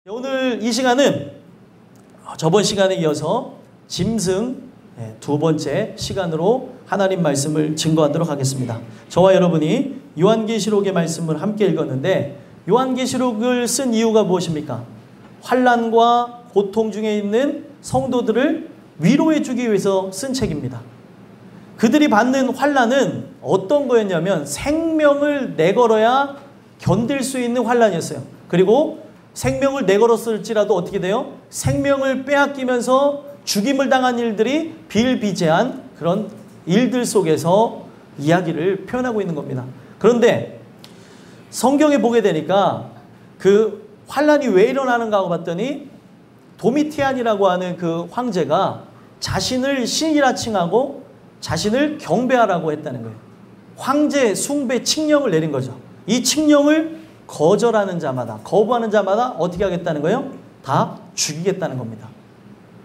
오늘 이 시간은 저번 시간에 이어서 짐승 두 번째 시간으로 하나님 말씀을 증거하도록 하겠습니다. 저와 여러분이 요한계시록의 말씀을 함께 읽었는데, 요한계시록을 쓴 이유가 무엇입니까? 환난과 고통 중에 있는 성도들을 위로해 주기 위해서 쓴 책입니다. 그들이 받는 환난은 어떤 거였냐면 생명을 내걸어야 견딜 수 있는 환난이었어요. 그리고 생명을 내걸었을지라도 어떻게 돼요? 생명을 빼앗기면서 죽임을 당한 일들이 비일비재한 그런 일들 속에서 이야기를 표현하고 있는 겁니다. 그런데 성경에 보게 되니까 그 환난이 왜 일어나는가 하고 봤더니 도미티안이라고 하는 그 황제가 자신을 신이라 칭하고 자신을 경배하라고 했다는 거예요. 황제 숭배 칙령을 내린 거죠. 이 칙령을 거절하는 자마다, 거부하는 자마다 어떻게 하겠다는 거예요? 다 죽이겠다는 겁니다.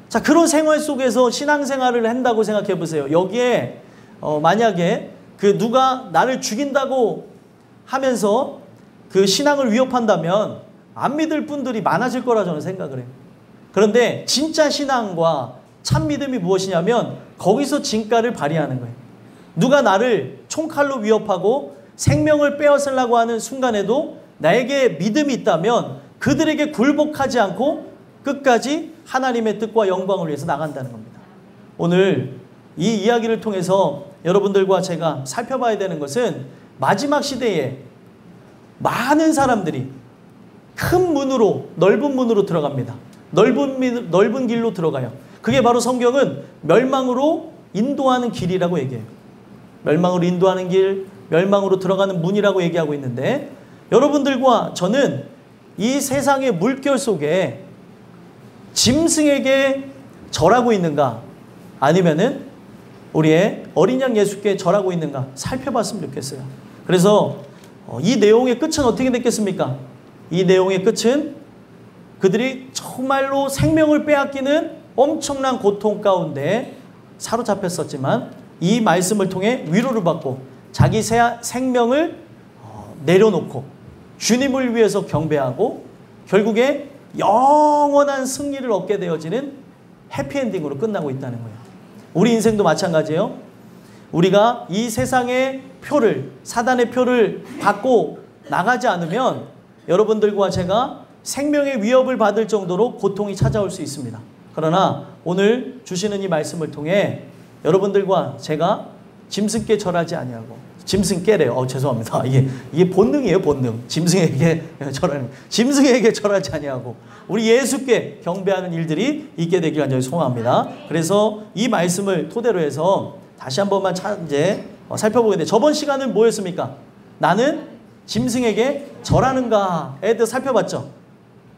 자, 그런 생활 속에서 신앙생활을 한다고 생각해 보세요. 여기에 만약에 그 누가 나를 죽인다고 하면서 그 신앙을 위협한다면 안 믿을 분들이 많아질 거라 저는 생각을 해요. 그런데 진짜 신앙과 참 믿음이 무엇이냐면 거기서 진가를 발휘하는 거예요. 누가 나를 총칼로 위협하고 생명을 빼앗으려고 하는 순간에도 나에게 믿음이 있다면 그들에게 굴복하지 않고 끝까지 하나님의 뜻과 영광을 위해서 나간다는 겁니다. 오늘 이 이야기를 통해서 여러분들과 제가 살펴봐야 되는 것은 마지막 시대에 많은 사람들이 큰 문으로, 넓은 문으로 들어갑니다. 넓은 길로 들어가요. 그게 바로 성경은 멸망으로 인도하는 길이라고 얘기해요. 멸망으로 인도하는 길, 멸망으로 들어가는 문이라고 얘기하고 있는데, 여러분들과 저는 이 세상의 물결 속에 짐승에게 절하고 있는가, 아니면은 우리의 어린 양 예수께 절하고 있는가 살펴봤으면 좋겠어요. 그래서 이 내용의 끝은 어떻게 됐겠습니까? 이 내용의 끝은 그들이 정말로 생명을 빼앗기는 엄청난 고통 가운데 사로잡혔었지만 이 말씀을 통해 위로를 받고 자기 생명을 내려놓고 주님을 위해서 경배하고 결국에 영원한 승리를 얻게 되어지는 해피엔딩으로 끝나고 있다는 거예요. 우리 인생도 마찬가지예요. 우리가 이 세상의 표를, 사단의 표를 받고 나가지 않으면 여러분들과 제가 생명의 위협을 받을 정도로 고통이 찾아올 수 있습니다. 그러나 오늘 주시는 이 말씀을 통해 여러분들과 제가 짐승께 절하지 아니하고, 짐승께래요. 죄송합니다. 이게 본능이에요, 본능. 짐승에게 절하지 아니하고 우리 예수께 경배하는 일들이 있게 되길 간절히 소망합니다. 그래서 이 말씀을 토대로 해서 다시 한 번만 이제 살펴보게 돼. 저번 시간은 뭐였습니까? 나는 짐승에게 절하는가에 대해 살펴봤죠.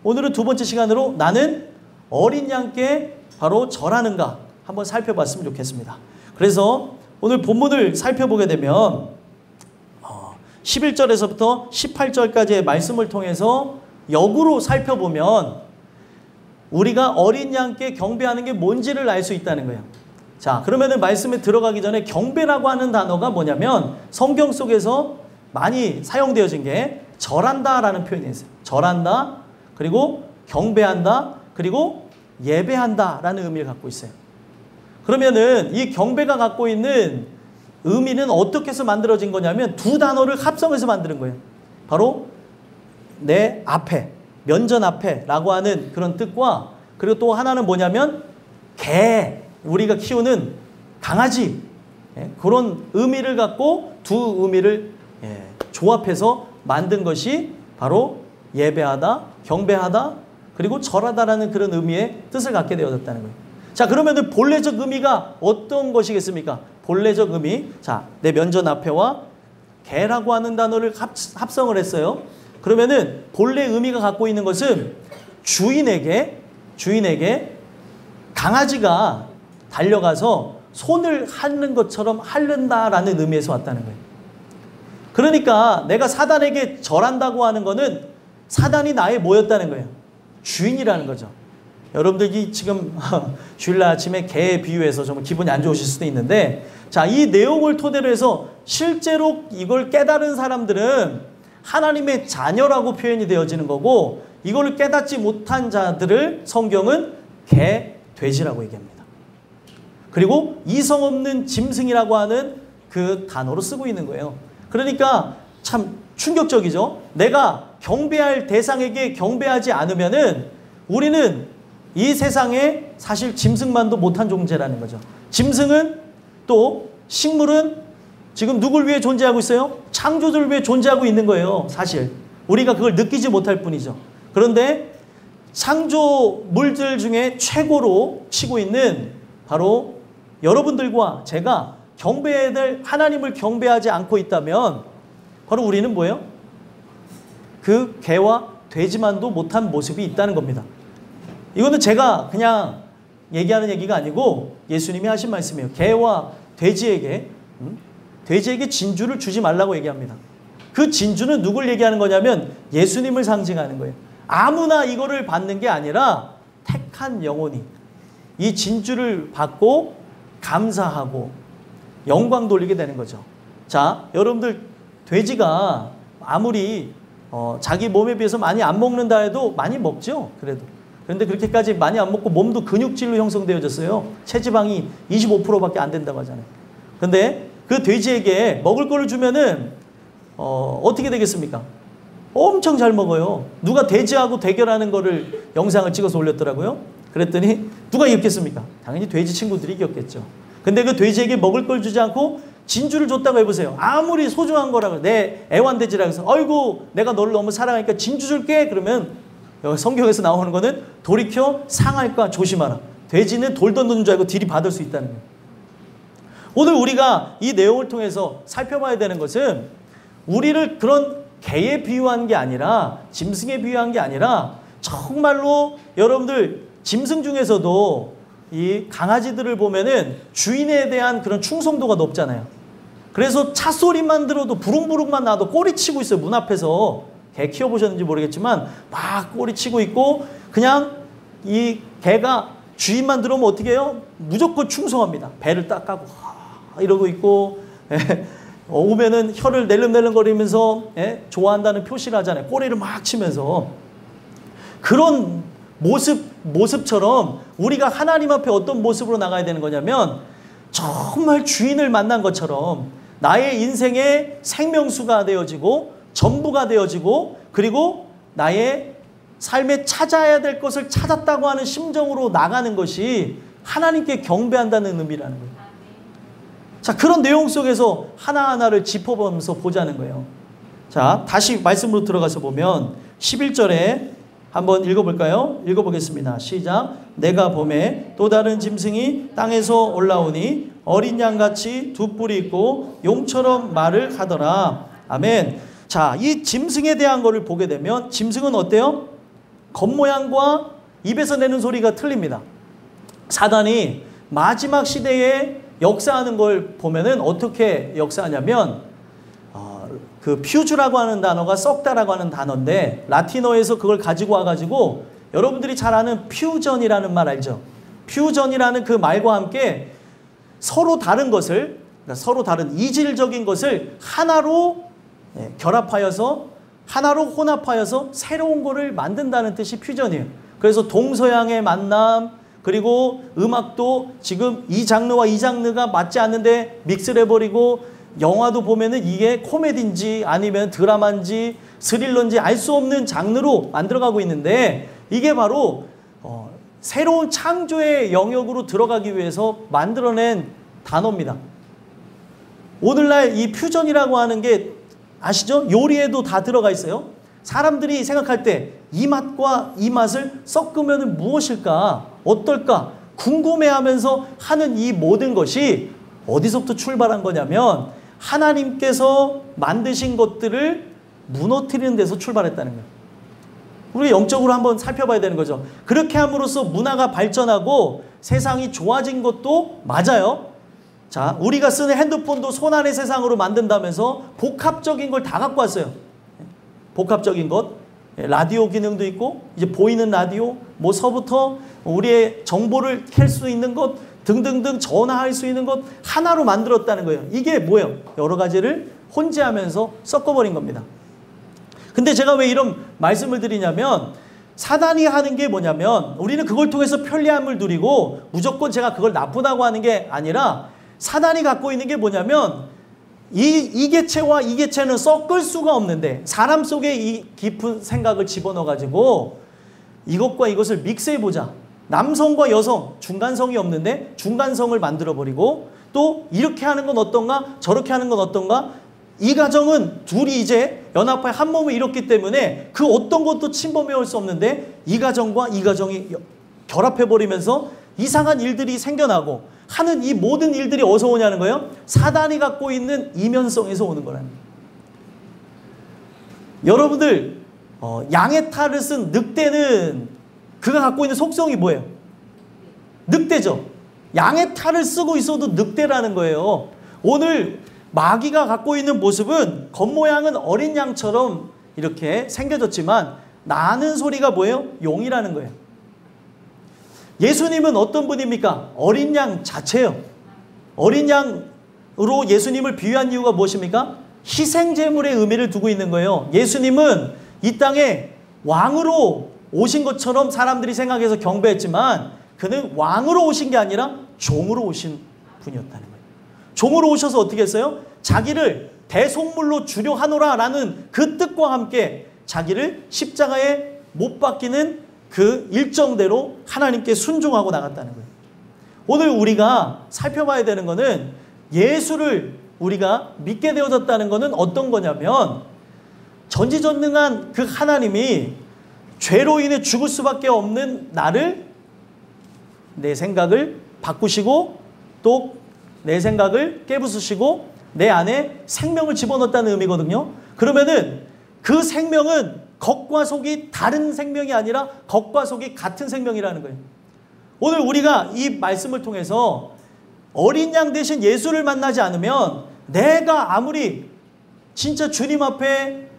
오늘은 두 번째 시간으로 나는 어린 양께 바로 절하는가 한번 살펴봤으면 좋겠습니다. 그래서 오늘 본문을 살펴보게 되면 11절에서부터 18절까지의 말씀을 통해서 역으로 살펴보면 우리가 어린 양께 경배하는 게 뭔지를 알 수 있다는 거예요. 자, 그러면은 말씀에 들어가기 전에 경배라고 하는 단어가 뭐냐면 성경 속에서 많이 사용되어진 게 절한다라는 표현이 있어요. 절한다, 그리고 경배한다, 그리고 예배한다라는 의미를 갖고 있어요. 그러면은 이 경배가 갖고 있는 의미는 어떻게 해서 만들어진 거냐면 두 단어를 합성해서 만드는 거예요. 바로 내 앞에, 면전 앞에라고 하는 그런 뜻과, 그리고 또 하나는 뭐냐면 개, 우리가 키우는 강아지, 그런 의미를 갖고 두 의미를 조합해서 만든 것이 바로 예배하다, 경배하다, 그리고 절하다라는 그런 의미의 뜻을 갖게 되어졌다는 거예요. 자, 그러면 본래적 의미가 어떤 것이겠습니까? 본래적 의미, 자, 내 면전 앞에와 개라고 하는 단어를 합성을 했어요. 그러면은 본래 의미가 갖고 있는 것은 주인에게 강아지가 달려가서 손을 핥는 것처럼 핥는다라는 의미에서 왔다는 거예요. 그러니까 내가 사단에게 절한다고 하는 거는 사단이 나의 뭐였다는 거예요? 주인이라는 거죠. 여러분들이 지금 주일날 아침에 개 비유해서 정말 기분이 안 좋으실 수도 있는데, 자, 이 내용을 토대로 해서 실제로 이걸 깨달은 사람들은 하나님의 자녀라고 표현이 되어지는 거고, 이거를 깨닫지 못한 자들을 성경은 개, 돼지라고 얘기합니다. 그리고 이성 없는 짐승이라고 하는 그 단어로 쓰고 있는 거예요. 그러니까 참 충격적이죠. 내가 경배할 대상에게 경배하지 않으면은 우리는 이 세상에 사실 짐승만도 못한 존재라는 거죠. 짐승은 또 식물은 지금 누굴 위해 존재하고 있어요? 창조주를 위해 존재하고 있는 거예요. 사실 우리가 그걸 느끼지 못할 뿐이죠. 그런데 창조물들 중에 최고로 치고 있는 바로 여러분들과 제가 경배해야 될 하나님을 경배하지 않고 있다면 바로 우리는 뭐예요? 그 개와 돼지만도 못한 모습이 있다는 겁니다. 이거는 제가 그냥 얘기하는 얘기가 아니고 예수님이 하신 말씀이에요. 개와 돼지에게 진주를 주지 말라고 얘기합니다. 그 진주는 누굴 얘기하는 거냐면 예수님을 상징하는 거예요. 아무나 이거를 받는 게 아니라 택한 영혼이 이 진주를 받고 감사하고 영광 돌리게 되는 거죠. 자, 여러분들 돼지가 아무리 자기 몸에 비해서 많이 안 먹는다 해도 많이 먹죠. 그런데 그렇게까지 많이 안 먹고 몸도 근육질로 형성되어졌어요. 체지방이 25%밖에 안 된다고 하잖아요. 그런데 그 돼지에게 먹을 거를 주면은 어떻게 되겠습니까? 엄청 잘 먹어요. 누가 돼지하고 대결하는 거를 영상을 찍어서 올렸더라고요. 그랬더니 누가 이겼겠습니까? 당연히 돼지 친구들이 이겼겠죠. 근데 그 돼지에게 먹을 걸 주지 않고 진주를 줬다고 해보세요. 아무리 소중한 거라고 내 애완돼지라고 해서 아이고 내가 너를 너무 사랑하니까 진주 줄게 그러면 성경에서 나오는 거는 돌이켜 상할까 조심하라. 돼지는 돌 던는 줄 알고 딜이 받을 수 있다는 거예요. 오늘 우리가 이 내용을 통해서 살펴봐야 되는 것은 우리를 그런 개에 비유한 게 아니라 짐승에 비유한 게 아니라 정말로 여러분들 짐승 중에서도 이 강아지들을 보면은 주인에 대한 그런 충성도가 높잖아요. 그래서 차 소리만 들어도 부릉부릉만 나도 꼬리치고 있어요. 문 앞에서. 개 키워보셨는지 모르겠지만 막 꼬리치고 있고 그냥 이 개가 주인만 들어오면 어떻게 해요? 무조건 충성합니다. 배를 딱 까고 이러고 있고 오면은 혀를 낼름낼름거리면서 좋아한다는 표시를 하잖아요. 꼬리를 막 치면서. 그런 모습처럼 우리가 하나님 앞에 어떤 모습으로 나가야 되는 거냐면 정말 주인을 만난 것처럼 나의 인생의 생명수가 되어지고 전부가 되어지고 그리고 나의 삶에 찾아야 될 것을 찾았다고 하는 심정으로 나가는 것이 하나님께 경배한다는 의미라는 거예요. 자, 그런 내용 속에서 하나하나를 짚어보면서 보자는 거예요. 자, 다시 말씀으로 들어가서 보면 11절에 한번 읽어볼까요? 읽어보겠습니다. 시작. 내가 봄에 또 다른 짐승이 땅에서 올라오니 어린 양같이 두 뿔이 있고 용처럼 말을 하더라. 아멘. 자, 이 짐승에 대한 거를 보게 되면 짐승은 어때요? 겉모양과 입에서 내는 소리가 틀립니다. 사단이 마지막 시대에 역사하는 걸 보면은 어떻게 역사하냐면 그 퓨즈라고 하는 단어가 썩다라고 하는 단어인데 라틴어에서 그걸 가지고 와가지고 여러분들이 잘 아는 퓨전이라는 말 알죠? 퓨전이라는 그 말과 함께 서로 다른 것을 그러니까 서로 다른 이질적인 것을 하나로 결합하여서 하나로 혼합하여서 새로운 거를 만든다는 뜻이 퓨전이에요. 그래서 동서양의 만남 그리고 음악도 지금 이 장르와 이 장르가 맞지 않는데 믹스를 해버리고 영화도 보면은 이게 코미디인지 아니면 드라마인지 스릴러인지 알 수 없는 장르로 만들어가고 있는데 이게 바로 새로운 창조의 영역으로 들어가기 위해서 만들어낸 단어입니다. 오늘날 이 퓨전이라고 하는 게 아시죠? 요리에도 다 들어가 있어요. 사람들이 생각할 때 이 맛과 이 맛을 섞으면 무엇일까? 어떨까? 궁금해하면서 하는 이 모든 것이 어디서부터 출발한 거냐면 하나님께서 만드신 것들을 무너뜨리는 데서 출발했다는 거예요. 우리 영적으로 한번 살펴봐야 되는 거죠. 그렇게 함으로써 문화가 발전하고 세상이 좋아진 것도 맞아요. 자, 우리가 쓰는 핸드폰도 손안의 세상으로 만든다면서 복합적인 걸 다 갖고 왔어요. 복합적인 것. 라디오 기능도 있고 이제 보이는 라디오 뭐서부터 우리의 정보를 캘 수 있는 것 등등등 전화할 수 있는 것 하나로 만들었다는 거예요. 이게 뭐예요? 여러 가지를 혼재하면서 섞어버린 겁니다. 근데 제가 왜 이런 말씀을 드리냐면 사단이 하는 게 뭐냐면 우리는 그걸 통해서 편리함을 누리고 무조건 제가 그걸 나쁘다고 하는 게 아니라 사단이 갖고 있는 게 뭐냐면 이 개체와 이 개체는 섞을 수가 없는데 사람 속에 이 깊은 생각을 집어넣어가지고 이것과 이것을 믹스해보자. 남성과 여성, 중간성이 없는데 중간성을 만들어버리고 또 이렇게 하는 건 어떤가? 저렇게 하는 건 어떤가? 이 가정은 둘이 이제 연합하여 한 몸을 이뤘기 때문에 그 어떤 것도 침범해 올 수 없는데 이 가정과 이 가정이 결합해버리면서 이상한 일들이 생겨나고 하는 이 모든 일들이 어디서 오냐는 거예요? 사단이 갖고 있는 이면성에서 오는 거라는 거예요. 여러분들 양의 탈을 쓴 늑대는 그가 갖고 있는 속성이 뭐예요? 늑대죠. 양의 탈을 쓰고 있어도 늑대라는 거예요. 오늘 마귀가 갖고 있는 모습은 겉모양은 어린 양처럼 이렇게 생겨졌지만 나는 소리가 뭐예요? 용이라는 거예요. 예수님은 어떤 분입니까? 어린 양 자체예요. 어린 양으로 예수님을 비유한 이유가 무엇입니까? 희생제물의 의미를 두고 있는 거예요. 예수님은 이 땅에 왕으로 오신 것처럼 사람들이 생각해서 경배했지만 그는 왕으로 오신 게 아니라 종으로 오신 분이었다는 거예요. 종으로 오셔서 어떻게 했어요? 자기를 대속물로 주려 하노라 라는 그 뜻과 함께 자기를 십자가에 못 박히는 그 일정대로 하나님께 순종하고 나갔다는 거예요. 오늘 우리가 살펴봐야 되는 것은 예수를 우리가 믿게 되어졌다는 것은 어떤 거냐면 전지전능한 그 하나님이 죄로 인해 죽을 수밖에 없는 나를 내 생각을 바꾸시고 또 내 생각을 깨부수시고 내 안에 생명을 집어넣었다는 의미거든요. 그러면은 그 생명은 겉과 속이 다른 생명이 아니라 겉과 속이 같은 생명이라는 거예요. 오늘 우리가 이 말씀을 통해서 어린 양 대신 예수를 만나지 않으면 내가 아무리 진짜 주님 앞에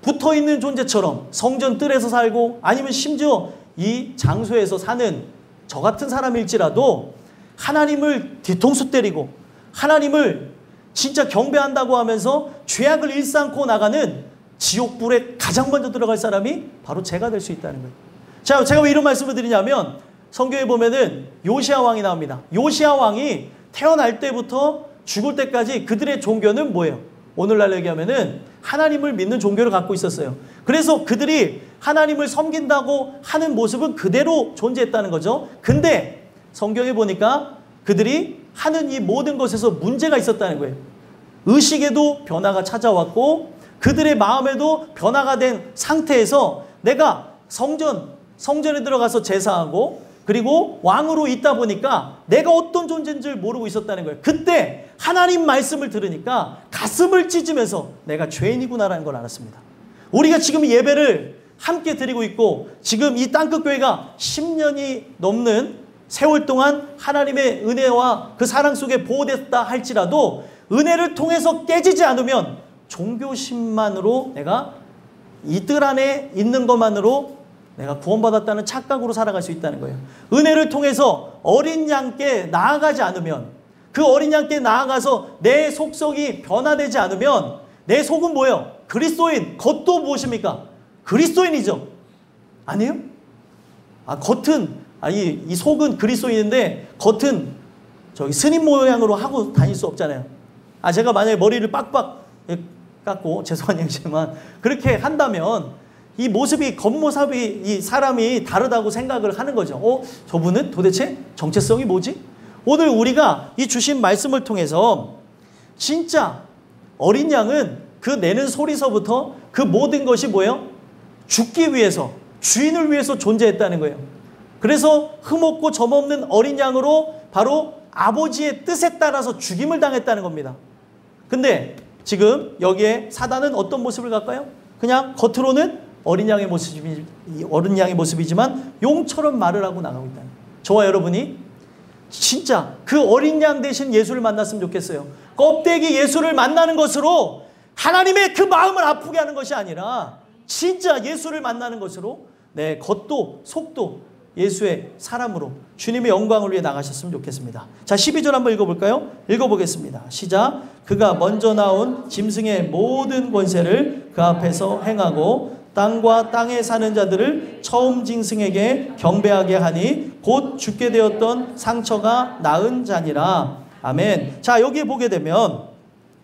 붙어있는 존재처럼 성전 뜰에서 살고 아니면 심지어 이 장소에서 사는 저 같은 사람일지라도 하나님을 뒤통수 때리고 하나님을 진짜 경배한다고 하면서 죄악을 일삼고 나가는 지옥불에 가장 먼저 들어갈 사람이 바로 제가 될 수 있다는 거예요. 자, 제가 왜 이런 말씀을 드리냐면 성경에 보면은 요시야 왕이 나옵니다. 요시야 왕이 태어날 때부터 죽을 때까지 그들의 종교는 뭐예요? 오늘날 얘기하면은 하나님을 믿는 종교를 갖고 있었어요. 그래서 그들이 하나님을 섬긴다고 하는 모습은 그대로 존재했다는 거죠. 근데 성경에 보니까 그들이 하는 이 모든 것에서 문제가 있었다는 거예요. 의식에도 변화가 찾아왔고 그들의 마음에도 변화가 된 상태에서 내가 성전에 들어가서 제사하고 그리고 왕으로 있다 보니까 내가 어떤 존재인지를 모르고 있었다는 거예요. 그때 하나님 말씀을 들으니까 가슴을 찢으면서 내가 죄인이구나라는 걸 알았습니다. 우리가 지금 예배를 함께 드리고 있고 지금 이 땅끝교회가 10년이 넘는 세월 동안 하나님의 은혜와 그 사랑 속에 보호됐다 할지라도 은혜를 통해서 깨지지 않으면 종교심만으로 내가 이 뜰 안에 있는 것만으로 내가 구원받았다는 착각으로 살아갈 수 있다는 거예요. 은혜를 통해서 어린 양께 나아가지 않으면 그 어린 양께 나아가서 내 속성이 변화되지 않으면 내 속은 뭐예요? 그리스도인. 겉도 무엇입니까? 그리스도인이죠. 아니에요? 겉은 이 속은 그리스도인인데 겉은 저기 스님 모양으로 하고 다닐 수 없잖아요. 제가 만약에 머리를 빡빡 깎고 죄송한 얘기지만 그렇게 한다면 이 모습이 겉모습이 이 사람이 다르다고 생각을 하는 거죠. 저분은 도대체 정체성이 뭐지? 오늘 우리가 이 주신 말씀을 통해서 진짜 어린 양은 그 내는 소리서부터 그 모든 것이 뭐예요? 죽기 위해서 주인을 위해서 존재했다는 거예요. 그래서 흠없고 점없는 어린 양으로 바로 아버지의 뜻에 따라서 죽임을 당했다는 겁니다. 근데 지금 여기에 사단은 어떤 모습을 갖까요? 그냥 겉으로는 어린 양의 모습이지만 용처럼 말을 하고 나가고 있다는 거예요. 저와 여러분이 진짜 그 어린 양 대신 예수를 만났으면 좋겠어요. 껍데기 예수를 만나는 것으로 하나님의 그 마음을 아프게 하는 것이 아니라 진짜 예수를 만나는 것으로 내 겉도 속도 예수의 사람으로 주님의 영광을 위해 나가셨으면 좋겠습니다. 자, 12절 한번 읽어볼까요? 읽어보겠습니다. 시작. 그가 먼저 나온 짐승의 모든 권세를 그 앞에서 행하고 땅과 땅에 사는 자들을 처음 짐승에게 경배하게 하니 곧 죽게 되었던 상처가 나은 자니라. 아멘. 자, 여기에 보게 되면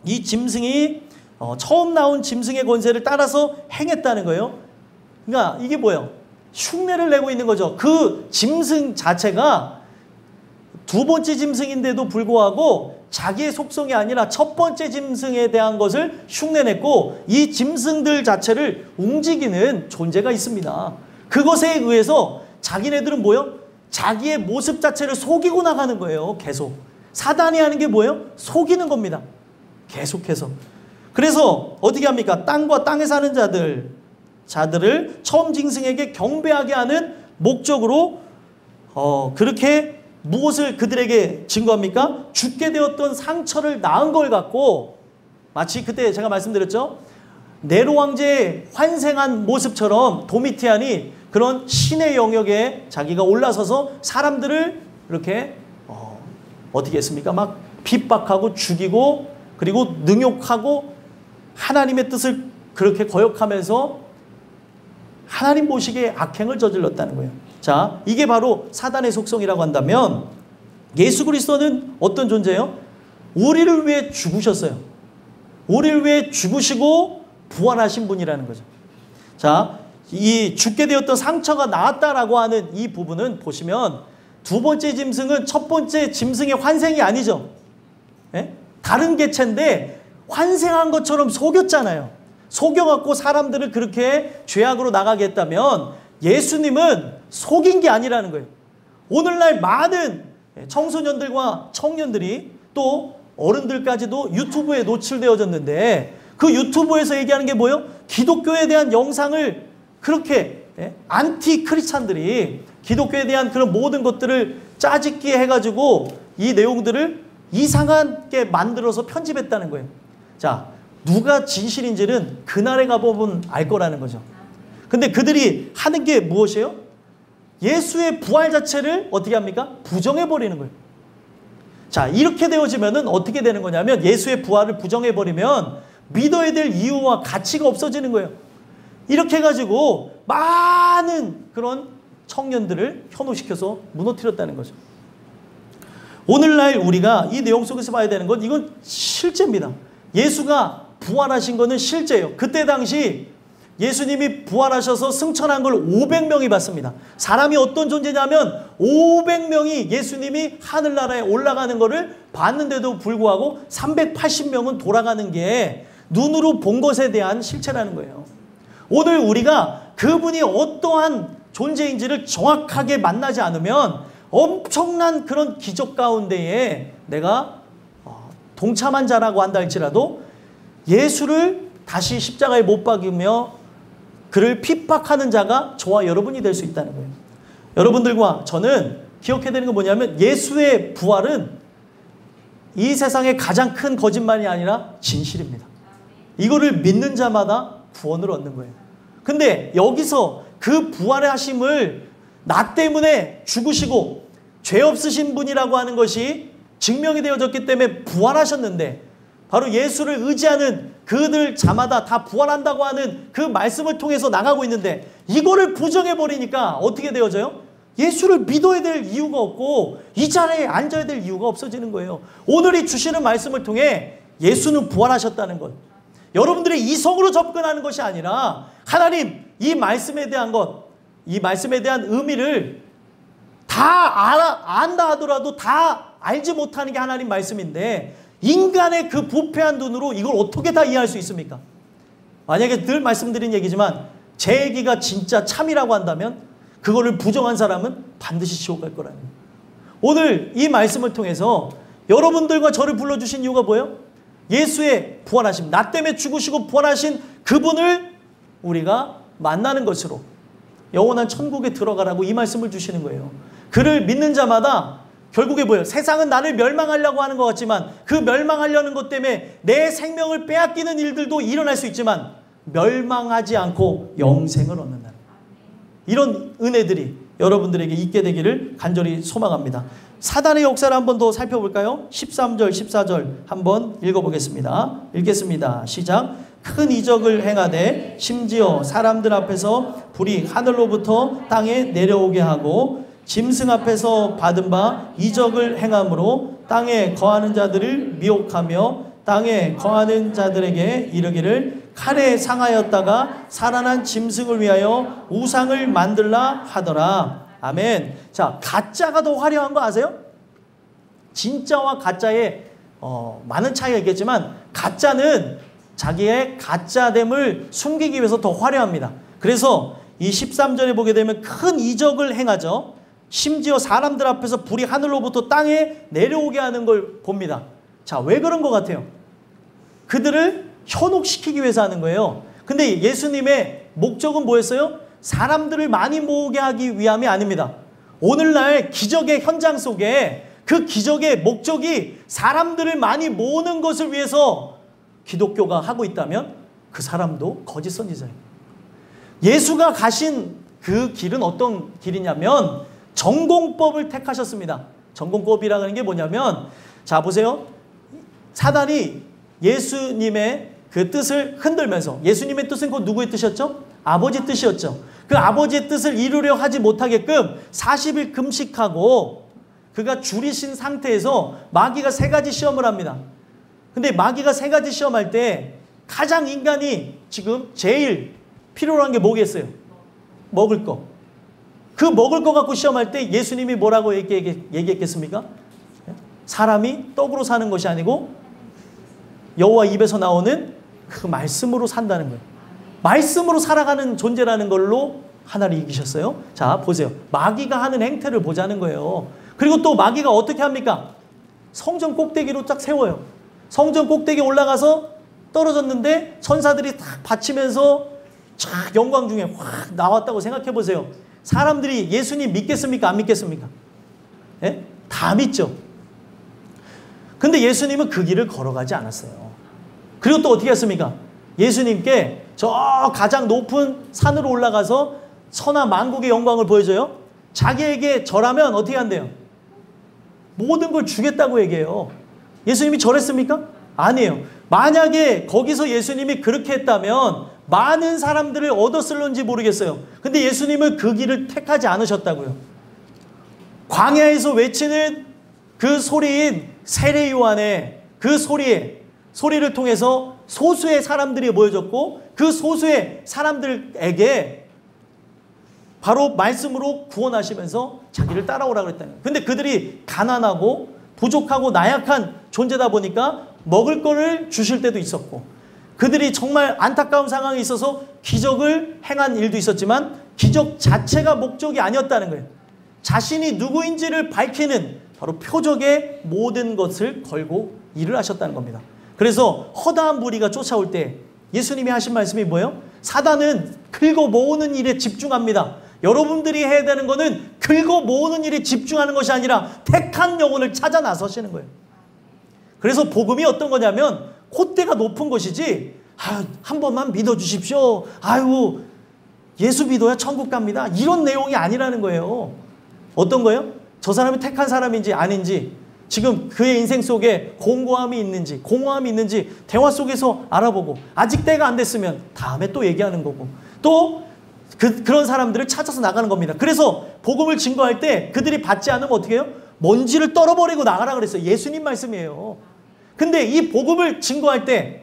이 짐승이 처음 나온 짐승의 권세를 따라서 행했다는 거예요. 그러니까 이게 뭐예요? 흉내를 내고 있는 거죠. 그 짐승 자체가 두 번째 짐승인데도 불구하고 자기의 속성이 아니라 첫 번째 짐승에 대한 것을 흉내냈고, 이 짐승들 자체를 움직이는 존재가 있습니다. 그것에 의해서 자기네들은 뭐예요? 자기의 모습 자체를 속이고 나가는 거예요. 계속. 사단이 하는 게 뭐예요? 속이는 겁니다. 계속해서. 그래서 어떻게 합니까? 땅과 땅에 사는 자들을 처음 짐승에게 경배하게 하는 목적으로 그렇게 무엇을 그들에게 증거합니까? 죽게 되었던 상처를 낳은 걸 갖고, 마치 그때 제가 말씀드렸죠? 네로 왕제의 환생한 모습처럼 도미티안이 그런 신의 영역에 자기가 올라서서 사람들을 이렇게 어떻게 했습니까? 막 핍박하고 죽이고 그리고 능욕하고 하나님의 뜻을 그렇게 거역하면서 하나님 보시기에 악행을 저질렀다는 거예요. 자, 이게 바로 사단의 속성이라고 한다면, 예수 그리스도는 어떤 존재예요? 우리를 위해 죽으셨어요. 우리를 위해 죽으시고 부활하신 분이라는 거죠. 자, 이 죽게 되었던 상처가 나았다라고 하는 이 부분은 보시면 두 번째 짐승은 첫 번째 짐승의 환생이 아니죠. 예? 다른 개체인데 환생한 것처럼 속였잖아요. 속여갖고 사람들을 그렇게 죄악으로 나가게 했다면, 예수님은 속인 게 아니라는 거예요. 오늘날 많은 청소년들과 청년들이 또 어른들까지도 유튜브에 노출되어졌는데, 그 유튜브에서 얘기하는 게 뭐예요? 기독교에 대한 영상을 그렇게 안티 크리스찬들이 기독교에 대한 그런 모든 것들을 짜집기 해가지고 이 내용들을 이상하게 만들어서 편집했다는 거예요. 자, 누가 진실인지는 그날에 가보면 알 거라는 거죠. 근데 그들이 하는 게 무엇이에요? 예수의 부활 자체를 어떻게 합니까? 부정해버리는 거예요. 자, 이렇게 되어지면은 어떻게 되는 거냐면, 예수의 부활을 부정해버리면 믿어야 될 이유와 가치가 없어지는 거예요. 이렇게 해가지고 많은 그런 청년들을 현혹시켜서 무너뜨렸다는 거죠. 오늘날 우리가 이 내용 속에서 봐야 되는 건, 이건 실제입니다. 예수가 부활하신 거는 실제예요. 그때 당시 예수님이 부활하셔서 승천한 걸 500명이 봤습니다. 사람이 어떤 존재냐면 500명이 예수님이 하늘나라에 올라가는 것을 봤는데도 불구하고 380명은 돌아가는 게 눈으로 본 것에 대한 실체라는 거예요. 오늘 우리가 그분이 어떠한 존재인지를 정확하게 만나지 않으면 엄청난 그런 기적 가운데에 내가 동참한 자라고 한다 할지라도 예수를 다시 십자가에 못 박으며 그를 핍박하는 자가 저와 여러분이 될 수 있다는 거예요. 여러분들과 저는 기억해야 되는 건 뭐냐면, 예수의 부활은 이 세상의 가장 큰 거짓말이 아니라 진실입니다. 이거를 믿는 자마다 구원을 얻는 거예요. 근데 여기서 그 부활의 하심을 나 때문에 죽으시고 죄 없으신 분이라고 하는 것이 증명이 되어졌기 때문에 부활하셨는데, 바로 예수를 의지하는 그들 자마다 다 부활한다고 하는 그 말씀을 통해서 나가고 있는데, 이거를 부정해버리니까 어떻게 되어져요? 예수를 믿어야 될 이유가 없고 이 자리에 앉아야 될 이유가 없어지는 거예요. 오늘이 주시는 말씀을 통해 예수는 부활하셨다는 것, 여러분들의 이성으로 접근하는 것이 아니라 하나님 이 말씀에 대한 것, 이 말씀에 대한 의미를 다 안다 하더라도 다 알지 못하는 게 하나님 말씀인데, 인간의 그 부패한 눈으로 이걸 어떻게 다 이해할 수 있습니까? 만약에 늘 말씀드린 얘기지만 제 얘기가 진짜 참이라고 한다면 그거를 부정한 사람은 반드시 지옥 갈 거라는 거예요. 오늘 이 말씀을 통해서 여러분들과 저를 불러주신 이유가 뭐예요? 예수의 부활하심, 나 때문에 죽으시고 부활하신 그분을 우리가 만나는 것으로 영원한 천국에 들어가라고 이 말씀을 주시는 거예요. 그를 믿는 자마다 결국에 뭐예요? 세상은 나를 멸망하려고 하는 것 같지만 그 멸망하려는 것 때문에 내 생명을 빼앗기는 일들도 일어날 수 있지만 멸망하지 않고 영생을 얻는다. 이런 은혜들이 여러분들에게 있게 되기를 간절히 소망합니다. 사단의 역사를 한 번 더 살펴볼까요? 13절, 14절 한번 읽어보겠습니다. 읽겠습니다. 시작. 큰 이적을 행하되 심지어 사람들 앞에서 불이 하늘로부터 땅에 내려오게 하고 짐승 앞에서 받은 바 이적을 행함으로 땅에 거하는 자들을 미혹하며 땅에 거하는 자들에게 이르기를 칼에 상하였다가 살아난 짐승을 위하여 우상을 만들라 하더라. 아멘. 자, 가짜가 더 화려한 거 아세요? 진짜와 가짜에 많은 차이가 있겠지만 가짜는 자기의 가짜됨을 숨기기 위해서 더 화려합니다. 그래서 이 13절에 보게 되면 큰 이적을 행하죠. 심지어 사람들 앞에서 불이 하늘로부터 땅에 내려오게 하는 걸 봅니다. 자, 왜 그런 것 같아요? 그들을 현혹시키기 위해서 하는 거예요. 근데 예수님의 목적은 뭐였어요? 사람들을 많이 모으게 하기 위함이 아닙니다. 오늘날 기적의 현장 속에 그 기적의 목적이 사람들을 많이 모으는 것을 위해서 기독교가 하고 있다면 그 사람도 거짓 선지자예요. 예수가 가신 그 길은 어떤 길이냐면 전공법을 택하셨습니다. 전공법이라는 게 뭐냐면, 자 보세요. 사단이 예수님의 그 뜻을 흔들면서, 예수님의 뜻은 곧 누구의 뜻이었죠? 아버지 뜻이었죠. 그 아버지의 뜻을 이루려 하지 못하게끔 40일 금식하고 그가 줄이신 상태에서 마귀가 3가지 시험을 합니다. 근데 마귀가 3가지 시험할 때 가장 인간이 지금 제일 필요로 한 게 뭐겠어요? 먹을 거. 그 먹을 거 갖고 시험할 때 예수님이 뭐라고 얘기했겠습니까? 사람이 떡으로 사는 것이 아니고 여호와 입에서 나오는 그 말씀으로 산다는 거예요. 말씀으로 살아가는 존재라는 걸로 하나를 이기셨어요. 자, 보세요. 마귀가 하는 행태를 보자는 거예요. 그리고 또 마귀가 어떻게 합니까? 성전 꼭대기로 딱 세워요. 성전 꼭대기에 올라가서 떨어졌는데 천사들이 딱 받치면서 쫙 영광 중에 확 나왔다고 생각해 보세요. 사람들이 예수님 믿겠습니까? 안 믿겠습니까? 예? 다 믿죠. 근데 예수님은 그 길을 걸어가지 않았어요. 그리고 또 어떻게 했습니까? 예수님께 저 가장 높은 산으로 올라가서 천하 만국의 영광을 보여줘요. 자기에게 절하면 어떻게 한대요? 모든 걸 주겠다고 얘기해요. 예수님이 절했습니까? 아니에요. 만약에 거기서 예수님이 그렇게 했다면 많은 사람들을 얻었을런지 모르겠어요. 근데 예수님은 그 길을 택하지 않으셨다고요. 광야에서 외치는 그 소리인 세례 요한의 그 소리를 통해서 소수의 사람들이 모여졌고 그 소수의 사람들에게 바로 말씀으로 구원하시면서 자기를 따라오라고 그랬다는 거예요. 근데 그들이 가난하고 부족하고 나약한 존재다 보니까 먹을 거를 주실 때도 있었고, 그들이 정말 안타까운 상황에 있어서 기적을 행한 일도 있었지만 기적 자체가 목적이 아니었다는 거예요. 자신이 누구인지를 밝히는 바로 표적의 모든 것을 걸고 일을 하셨다는 겁니다. 그래서 허다한 무리가 쫓아올 때 예수님이 하신 말씀이 뭐예요? 사단은 긁어 모으는 일에 집중합니다. 여러분들이 해야 되는 것은 긁어 모으는 일에 집중하는 것이 아니라 택한 영혼을 찾아 나서시는 거예요. 그래서 복음이 어떤 거냐면 콧대가 높은 것이지, 한 번만 믿어주십시오. 아유, 예수 믿어야 천국 갑니다. 이런 내용이 아니라는 거예요. 어떤 거예요? 저 사람이 택한 사람인지 아닌지, 지금 그의 인생 속에 공고함이 있는지 공허함이 있는지 대화 속에서 알아보고, 아직 때가 안 됐으면 다음에 또 얘기하는 거고, 또 그런 사람들을 찾아서 나가는 겁니다. 그래서 복음을 증거할 때 그들이 받지 않으면 어떻게 해요? 먼지를 떨어버리고 나가라 그랬어요. 예수님 말씀이에요. 근데 이 복음을 증거할 때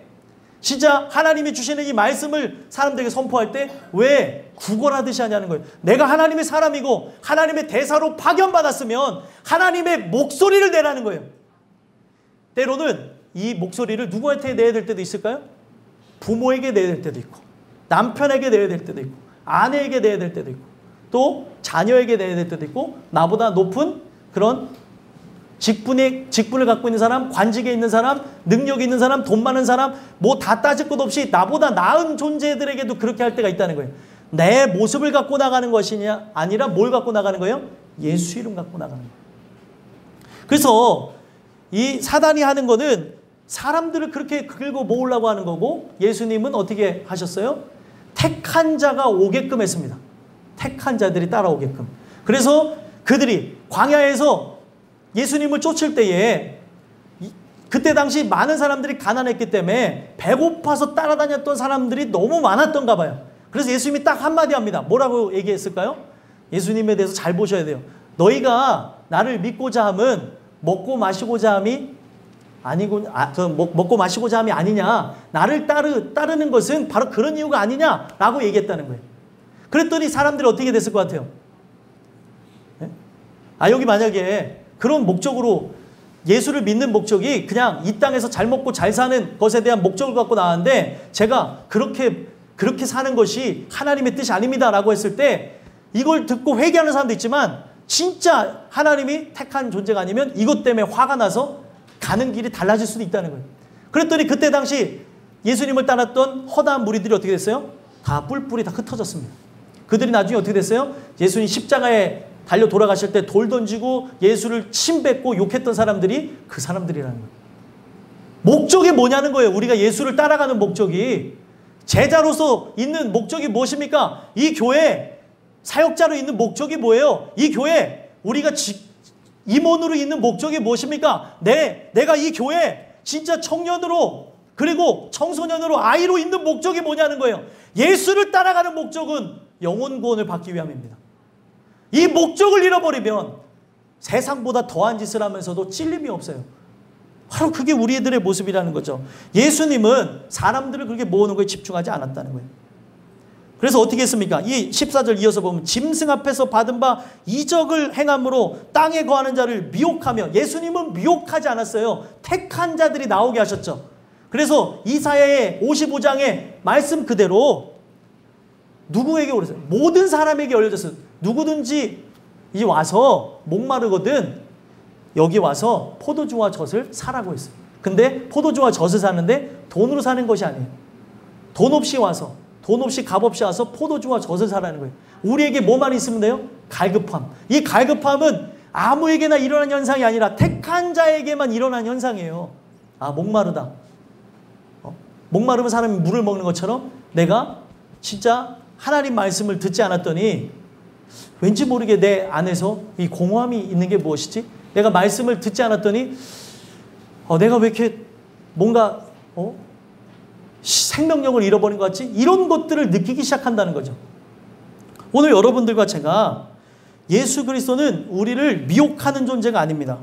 진짜 하나님이 주시는 이 말씀을 사람들에게 선포할 때 왜 구걸하듯이 하냐는 거예요. 내가 하나님의 사람이고 하나님의 대사로 파견받았으면 하나님의 목소리를 내라는 거예요. 때로는 이 목소리를 누구한테 내야 될 때도 있을까요? 부모에게 내야 될 때도 있고, 남편에게 내야 될 때도 있고, 아내에게 내야 될 때도 있고, 또 자녀에게 내야 될 때도 있고, 나보다 높은 그런 직분을 갖고 있는 사람, 관직에 있는 사람, 능력 있는 사람, 돈 많은 사람, 뭐 다 따질 것 없이 나보다 나은 존재들에게도 그렇게 할 때가 있다는 거예요. 내 모습을 갖고 나가는 것이냐 아니라 뭘 갖고 나가는 거예요? 예수 이름 갖고 나가는 거예요. 그래서 이 사단이 하는 거는 사람들을 그렇게 긁어 모으려고 하는 거고, 예수님은 어떻게 하셨어요? 택한 자가 오게끔 했습니다. 택한 자들이 따라오게끔. 그래서 그들이 광야에서 예수님을 쫓을 때에 그때 당시 많은 사람들이 가난했기 때문에 배고파서 따라다녔던 사람들이 너무 많았던가 봐요. 그래서 예수님이 딱 한마디 합니다. 뭐라고 얘기했을까요? 예수님에 대해서 잘 보셔야 돼요. 너희가 나를 믿고자 함은 먹고 마시고자 함이 아니고, 먹고 마시고자 함이 아니냐. 나를 따르는 것은 바로 그런 이유가 아니냐라고 얘기했다는 거예요. 그랬더니 사람들이 어떻게 됐을 것 같아요? 네? 여기 만약에 그런 목적으로 예수를 믿는 목적이 그냥 이 땅에서 잘 먹고 잘 사는 것에 대한 목적을 갖고 나왔는데 제가 그렇게 사는 것이 하나님의 뜻이 아닙니다 라고 했을 때 이걸 듣고 회개하는 사람도 있지만 진짜 하나님이 택한 존재가 아니면 이것 때문에 화가 나서 가는 길이 달라질 수도 있다는 거예요. 그랬더니 그때 당시 예수님을 따랐던 허다한 무리들이 어떻게 됐어요? 다 뿔뿔이 다 흩어졌습니다. 그들이 나중에 어떻게 됐어요? 예수님 십자가에 달려 돌아가실 때 돌 던지고 예수를 침뱉고 욕했던 사람들이 그 사람들이라는 거예요. 목적이 뭐냐는 거예요. 우리가 예수를 따라가는 목적이. 제자로서 있는 목적이 무엇입니까? 이 교회 사역자로 있는 목적이 뭐예요? 이 교회 우리가 임원으로 있는 목적이 무엇입니까? 내가 이 교회 진짜 청년으로 그리고 청소년으로 아이로 있는 목적이 뭐냐는 거예요. 예수를 따라가는 목적은 영혼 구원을 받기 위함입니다. 이 목적을 잃어버리면 세상보다 더한 짓을 하면서도 찔림이 없어요. 바로 그게 우리들의 모습이라는 거죠. 예수님은 사람들을 그렇게 모으는 거에 집중하지 않았다는 거예요. 그래서 어떻게 했습니까? 이 14절 이어서 보면 짐승 앞에서 받은 바 이적을 행함으로 땅에 거하는 자를 미혹하며, 예수님은 미혹하지 않았어요. 택한 자들이 나오게 하셨죠. 그래서 이사야의 55장의 말씀 그대로 누구에게 오르세요? 모든 사람에게 열려졌어요. 누구든지 이 와서 목마르거든 여기 와서 포도주와 젖을 사라고 했어요. 근데 포도주와 젖을 사는데 돈으로 사는 것이 아니에요. 돈 없이 와서, 돈 없이 값 없이 와서 포도주와 젖을 사라는 거예요. 우리에게 뭐만 있으면 돼요? 갈급함. 이 갈급함은 아무에게나 일어난 현상이 아니라 택한 자에게만 일어난 현상이에요. 목마르다. 목마르면 사람이 물을 먹는 것처럼 내가 진짜 하나님 말씀을 듣지 않았더니 왠지 모르게 내 안에서 이 공허함이 있는 게 무엇이지? 내가 말씀을 듣지 않았더니 내가 왜 이렇게 뭔가 생명력을 잃어버린 것 같지? 이런 것들을 느끼기 시작한다는 거죠. 오늘 여러분들과 제가 예수 그리스도는 우리를 미혹하는 존재가 아닙니다.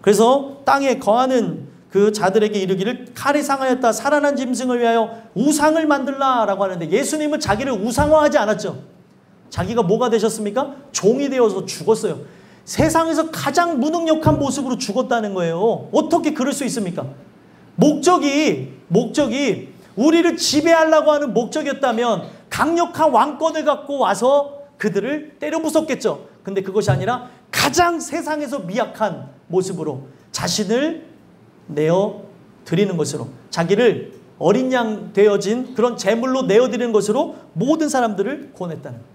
그래서 땅에 거하는 그 자들에게 이르기를 칼이 상하였다 살아난 짐승을 위하여 우상을 만들라라고 하는데 예수님은 자기를 우상화하지 않았죠. 자기가 뭐가 되셨습니까? 종이 되어서 죽었어요. 세상에서 가장 무능력한 모습으로 죽었다는 거예요. 어떻게 그럴 수 있습니까? 목적이 우리를 지배하려고 하는 목적이었다면 강력한 왕권을 갖고 와서 그들을 때려 부쉈겠죠. 근데 그것이 아니라 가장 세상에서 미약한 모습으로 자신을 내어드리는 것으로, 자기를 어린 양 되어진 그런 제물로 내어드리는 것으로 모든 사람들을 구원했다는 거예요.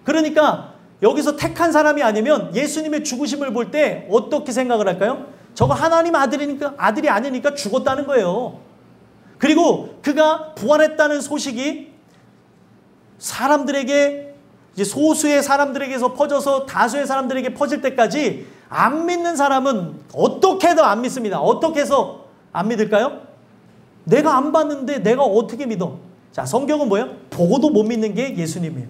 그러니까 여기서 택한 사람이 아니면 예수님의 죽으심을 볼 때 어떻게 생각을 할까요? 저거 하나님 아들이 아니니까 죽었다는 거예요. 그리고 그가 부활했다는 소식이 사람들에게, 이제 소수의 사람들에게서 퍼져서 다수의 사람들에게 퍼질 때까지 안 믿는 사람은 어떻게 해도 안 믿습니다. 어떻게 해서 안 믿을까요? 내가 안 봤는데 내가 어떻게 믿어? 자, 성경은 뭐예요? 보고도 못 믿는 게 예수님이에요.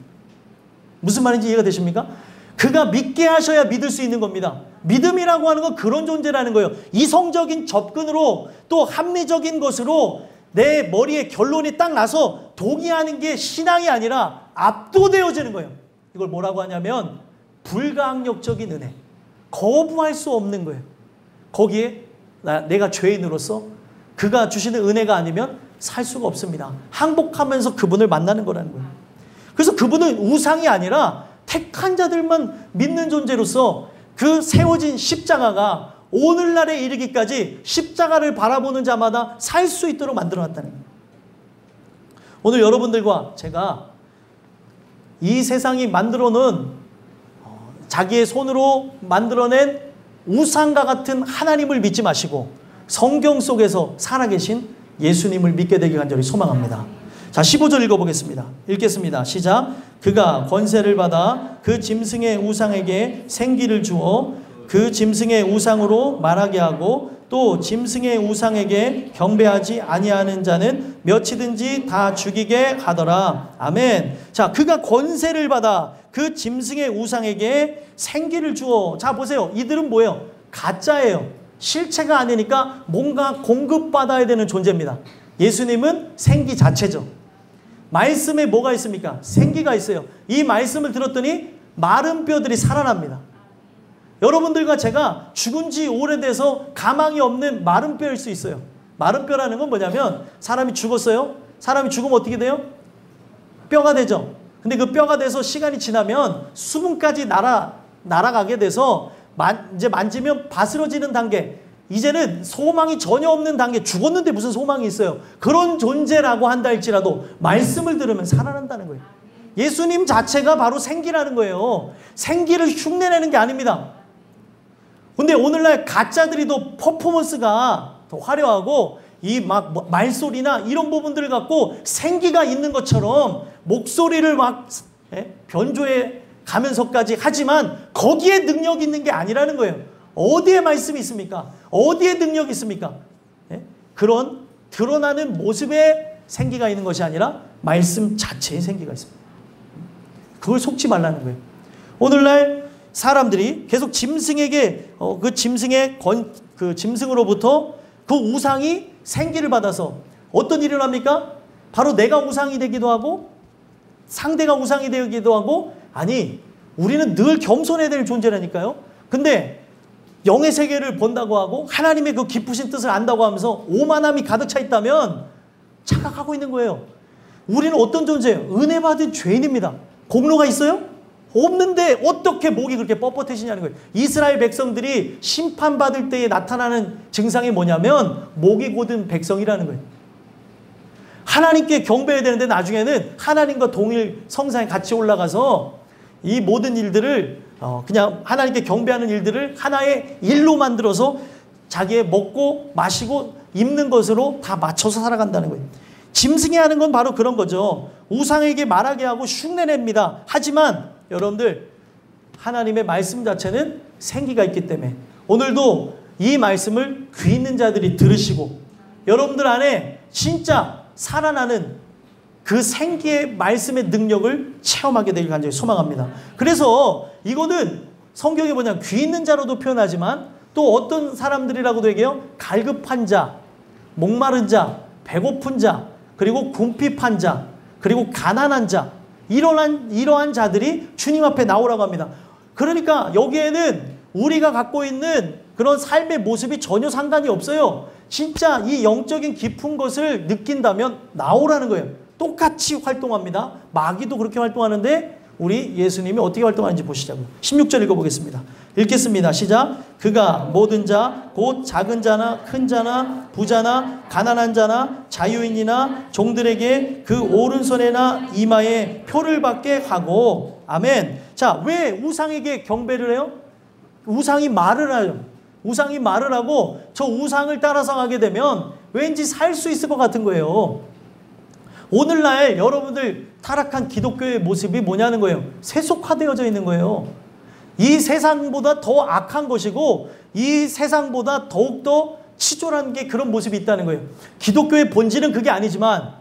무슨 말인지 이해가 되십니까? 그가 믿게 하셔야 믿을 수 있는 겁니다. 믿음이라고 하는 건 그런 존재라는 거예요. 이성적인 접근으로 또 합리적인 것으로 내 머리에 결론이 딱 나서 동의하는 게 신앙이 아니라 압도되어지는 거예요. 이걸 뭐라고 하냐면 불가항력적인 은혜. 거부할 수 없는 거예요. 거기에 내가 죄인으로서 그가 주시는 은혜가 아니면 살 수가 없습니다. 항복하면서 그분을 만나는 거라는 거예요. 그래서 그분은 우상이 아니라 택한 자들만 믿는 존재로서 그 세워진 십자가가 오늘날에 이르기까지 십자가를 바라보는 자마다 살 수 있도록 만들어놨다는 거예요. 오늘 여러분들과 제가 이 세상이 만들어놓은 자기의 손으로 만들어낸 우상과 같은 하나님을 믿지 마시고 성경 속에서 살아계신 예수님을 믿게 되길 간절히 소망합니다. 자, 15절 읽어보겠습니다. 읽겠습니다. 시작. 그가 권세를 받아 그 짐승의 우상에게 생기를 주어 그 짐승의 우상으로 말하게 하고 또 짐승의 우상에게 경배하지 아니하는 자는 몇이든지 다 죽이게 하더라. 아멘. 자, 그가 권세를 받아 그 짐승의 우상에게 생기를 주어. 자, 보세요. 이들은 뭐예요? 가짜예요. 실체가 아니니까 뭔가 공급받아야 되는 존재입니다. 예수님은 생기 자체죠. 말씀에 뭐가 있습니까? 생기가 있어요. 이 말씀을 들었더니 마른 뼈들이 살아납니다. 여러분들과 제가 죽은 지 오래돼서 가망이 없는 마른 뼈일 수 있어요. 마른 뼈라는 건 뭐냐면 사람이 죽었어요. 사람이 죽으면 어떻게 돼요? 뼈가 되죠. 근데 그 뼈가 돼서 시간이 지나면 수분까지 날아가게 돼서 이제 만지면 바스러지는 단계. 이제는 소망이 전혀 없는 단계. 죽었는데 무슨 소망이 있어요. 그런 존재라고 한다 할지라도 말씀을 들으면 살아난다는 거예요. 예수님 자체가 바로 생기라는 거예요. 생기를 흉내내는 게 아닙니다. 근데 오늘날 가짜들이 더 퍼포먼스가 더 화려하고 이 막 말소리나 이런 부분들을 갖고 생기가 있는 것처럼 목소리를 막 변조해 가면서까지 하지만 거기에 능력이 있는 게 아니라는 거예요. 어디에 말씀이 있습니까? 어디에 능력이 있습니까? 그런 드러나는 모습에 생기가 있는 것이 아니라 말씀 자체에 생기가 있습니다. 그걸 속지 말라는 거예요. 오늘날 사람들이 계속 짐승에게 그 짐승으로부터 그 우상이 생기를 받아서 어떤 일을 합니까? 바로 내가 우상이 되기도 하고 상대가 우상이 되기도 하고 아니 우리는 늘 겸손해야 될 존재라니까요. 근데 영의 세계를 본다고 하고 하나님의 그 깊으신 뜻을 안다고 하면서 오만함이 가득 차 있다면 착각하고 있는 거예요. 우리는 어떤 존재예요? 은혜 받은 죄인입니다. 공로가 있어요? 없는데 어떻게 목이 그렇게 뻣뻣해지냐는 거예요. 이스라엘 백성들이 심판받을 때에 나타나는 증상이 뭐냐면 목이 곧은 백성이라는 거예요. 하나님께 경배해야 되는데 나중에는 하나님과 동일 성상에 같이 올라가서 이 모든 일들을 그냥 하나님께 경배하는 일들을 하나의 일로 만들어서 자기의 먹고 마시고 입는 것으로 다 맞춰서 살아간다는 거예요. 짐승이 하는 건 바로 그런 거죠. 우상에게 말하게 하고 흉내냅니다. 하지만 여러분들 하나님의 말씀 자체는 생기가 있기 때문에 오늘도 이 말씀을 귀 있는 자들이 들으시고 여러분들 안에 진짜 살아나는 그 생기의 말씀의 능력을 체험하게 되길 간절히 소망합니다. 그래서 이거는 성경에 뭐냐 귀 있는 자로도 표현하지만 또 어떤 사람들이라고도 얘기해요. 갈급한 자, 목마른 자, 배고픈 자, 그리고 궁핍한 자, 그리고 가난한 자 이러한 자들이 주님 앞에 나오라고 합니다. 그러니까 여기에는 우리가 갖고 있는 그런 삶의 모습이 전혀 상관이 없어요. 진짜 이 영적인 깊은 것을 느낀다면 나오라는 거예요. 똑같이 활동합니다. 마귀도 그렇게 활동하는데 우리 예수님이 어떻게 활동하는지 보시자고요. 16절 읽어보겠습니다. 읽겠습니다. 시작. 그가 모든 자 곧 작은 자나 큰 자나 부자나 가난한 자나 자유인이나 종들에게 그 오른손에나 이마에 표를 받게 하고 아멘. 자, 왜 우상에게 경배를 해요? 우상이 말을 해요. 우상이 말을 하고 저 우상을 따라서 가게 되면 왠지 살 수 있을 것 같은 거예요. 오늘날 여러분들 타락한 기독교의 모습이 뭐냐는 거예요. 세속화되어져 있는 거예요. 이 세상보다 더 악한 것이고 이 세상보다 더욱더 치졸한 게 그런 모습이 있다는 거예요. 기독교의 본질은 그게 아니지만